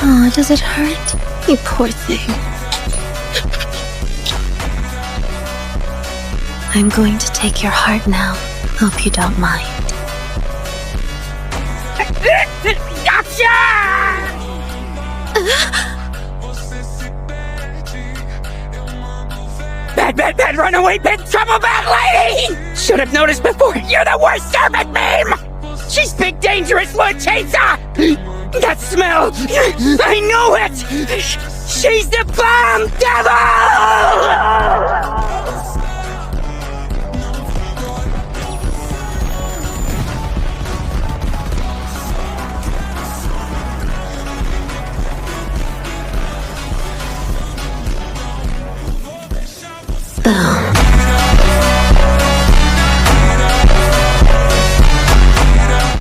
Oh, does it hurt? You poor thing. I'm going to take your heart now. Hope you don't mind. Gotcha! Bad, runaway, big trouble, bad lady! Should have noticed before, you're the worst servant meme! She's big, dangerous wood chaser! That smell! I know it! She's the bomb devil!